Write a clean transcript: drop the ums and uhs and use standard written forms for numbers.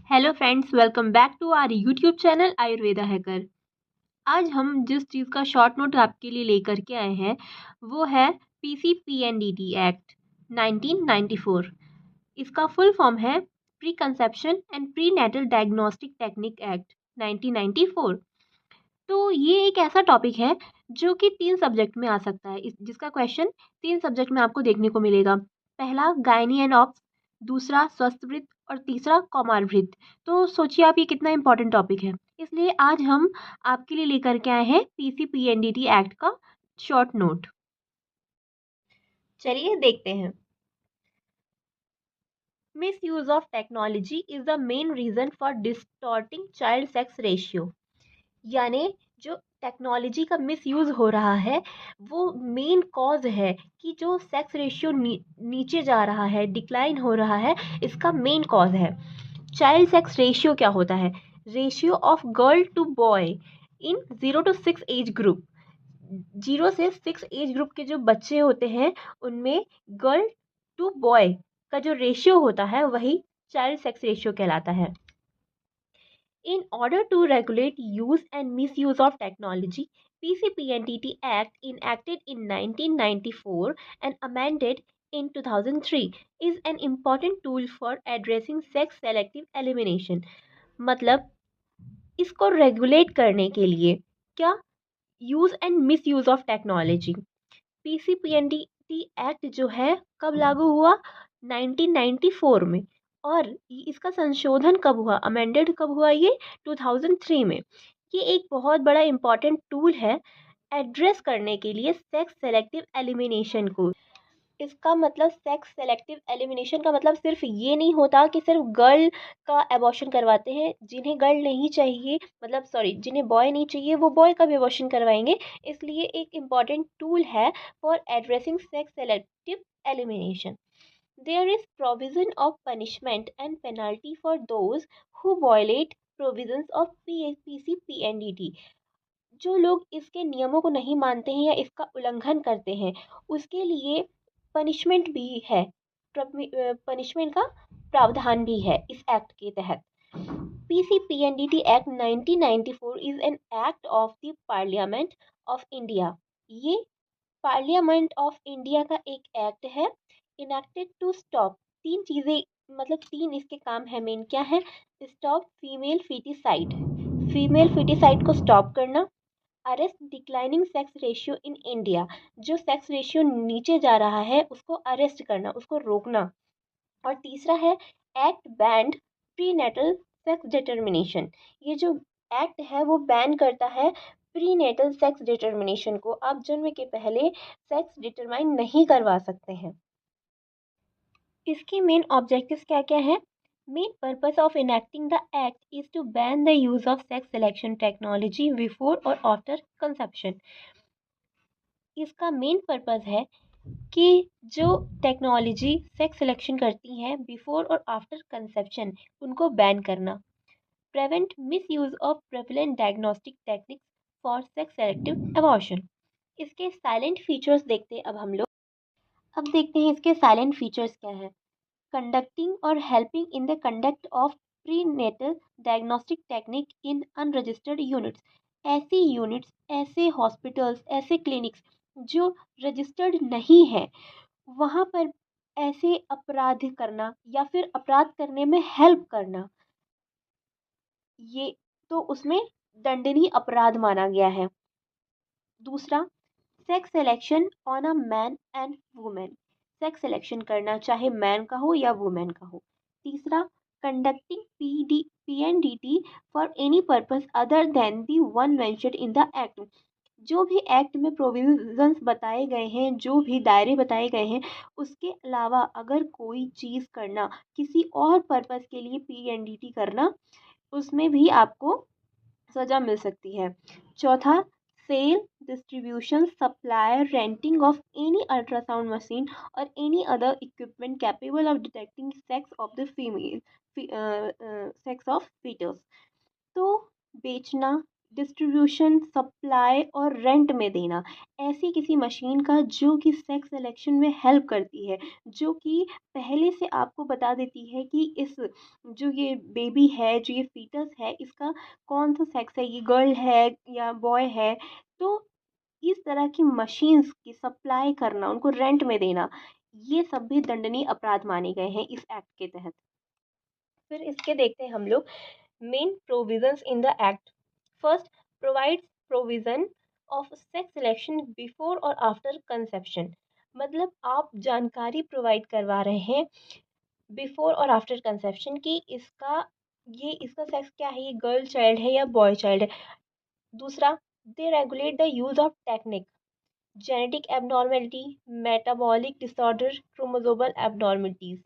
Hello friends, welcome back to our YouTube channel Ayurveda hacker. आज हम जिस चीज़ का शॉर्ट नोट आपके लिए लेकर के आए हैं वो है पीसीपीएनडीटी एक्ट 1994। इसका फुल फॉर्म है preconception and prenatal diagnostic technique act 1994। तो ये एक ऐसा टॉपिक है जो कि 3 सब्जेक्ट में आ सकता है, जिसका क्वेश्चन 3 सब्जेक्ट में आपको देखने को मिलेगा। पहला गायनी एंड ऑप्स, दूसरा स्वस्थवृत्त और तीसरा कौमारभृत्त। तो सोचिए आप ये कितना इंपॉर्टेंट टॉपिक है। इसलिए आज हम आपके लिए लेकर के आए हैं पीसीपीएनडीटी एक्ट का शॉर्ट नोट। चलिए देखते हैं। Misuse of technology is the main reason for distorting child sex ratio। यानी जो टेक्नोलॉजी का मिसयूज हो रहा है वो मेन कॉज है कि जो सेक्स रेशियो नीचे जा रहा है, डिक्लाइन हो रहा है, इसका मेन कॉज है। चाइल्ड सेक्स रेशियो क्या होता है? Ratio of girl to boy in 0 to 6 age group. 0 से 6 एज ग्रुप के जो बच्चे होते हैं उनमें गर्ल टू बॉय का जो रेशियो होता है वही चाइल्ड सेक्स रेशियो कहलाता है। In order to regulate use and misuse of technology, PCPNDT Act enacted in 1994 and amended in 2003 is an important tool for addressing sex selective elimination। मतलब इसको regulate करने के लिए क्या? Use and miss use of technology. PCPNDT act जो है कब लागू हुआ? 1994 में। और इसका संशोधन कब हुआ, अमेंडेड कब हुआ? ये 2003 में। ये एक बहुत बड़ा इम्पॉर्टेंट टूल है एड्रेस करने के लिए सेक्स सेलेक्टिव एलिमिनेशन को। इसका मतलब सेक्स सेलेक्टिव एलिमिनेशन का मतलब सिर्फ ये नहीं होता कि सिर्फ गर्ल का एबॉर्शन करवाते हैं। जिन्हें गर्ल नहीं चाहिए, मतलब सॉरी, जिन्हें बॉय नहीं चाहिए वो बॉय का भी एबॉर्शन करवाएंगे। इसलिए एक इम्पॉर्टेंट टूल है for addressing sex selective elimination. There is provision of punishment and penalty for those who violate provisions of PCPNDT। जो लोग इसके नियमों को नहीं मानते हैं या इसका उल्लंघन करते हैं उसके लिए पनिशमेंट भी है, पनिशमेंट का प्रावधान भी है इस एक्ट के तहत। PCPNDT act 1994 is an act of the parliament of India. ये पार्लियामेंट ऑफ इंडिया का एक एक्ट है, इनेक्टेड टू स्टॉप 3 चीज़ें, मतलब 3 इसके काम है मेन। क्या है? Stop female foeticide, female foeticide को स्टॉप करना। Arrest declining sex ratio in India, जो सेक्स रेशियो नीचे जा रहा है उसको अरेस्ट करना, उसको रोकना। और तीसरा है act band prenatal sex determination. ये जो एक्ट है वो बैन करता है प्रीनेटल सेक्स डिटर्मिनेशन को। आप जन्म के पहले सेक्स डिटरमाइन नहीं करवा सकते हैं। इसके मेन ऑब्जेक्टिव्स क्या क्या हैं? Main purpose of enacting the act is to ban the use of sex selection technology before or after conception। इसका मेन पर्पस है कि जो टेक्नोलॉजी सेक्स सिलेक्शन करती हैं बिफोर और आफ्टर कंसेप्शन उनको बैन करना। Prevent miss use of prevalent diagnostic techniques for sex selective abortion. इसके साइलेंट फीचर्स देखते हैं अब हम लोग। अब देखते हैं इसके साइलेंट फीचर्स क्या है। conducting or helping in the conduct of prenatal diagnostic technique in unregistered units। ऐसी यूनिट्स, ऐसे हॉस्पिटल्स, ऐसे क्लिनिक्स जो रजिस्टर्ड नहीं है वहाँ पर ऐसे अपराध करना या फिर अपराध करने में हेल्प करना, ये तो उसमें दंडनीय अपराध माना गया है। दूसरा, sex selection on a man and women, sex selection करना चाहे मैन का हो या वुमेन का हो। तीसरा, conducting PNDT for any purpose other than the one mentioned in the act. जो भी एक्ट में प्रोविजंस बताए गए हैं, जो भी दायरे बताए गए हैं, उसके अलावा अगर कोई चीज़ करना, किसी और पर्पस के लिए पीएनडीटी करना, उसमें भी आपको सजा मिल सकती है। चौथा, sale, distribution, supply, renting of any ultrasound machine और any other equipment capable of detecting sex of the female, sex of foetus. तो बेचना डिस्ट्रीब्यूशन, सप्लाई और रेंट में देना, ऐसी किसी मशीन का जो कि सेक्स सिलेक्शन में हेल्प करती है, जो कि पहले से आपको बता देती है कि इस जो ये बेबी है, जो ये फीटस है, इसका कौन सा सेक्स है, ये गर्ल है या बॉय है। तो इस तरह की मशीन्स की सप्लाई करना, उनको रेंट में देना, ये सब भी दंडनीय अपराध माने गए हैं इस एक्ट के तहत। फिर इसके देखते हैं हम लोग main provisions in the act. First, provides provision of sex selection before और आफ्टर कंसेप्शन। मतलब आप जानकारी प्रोवाइड करवा रहे हैं बिफोर और आफ्टर कंसेप्शन कि इसका सेक्स क्या है, ये गर्ल चाइल्ड है या बॉय चाइल्ड है। दूसरा, they regulate the use of technique, genetic abnormality, metabolic disorder, chromosomal abnormalities.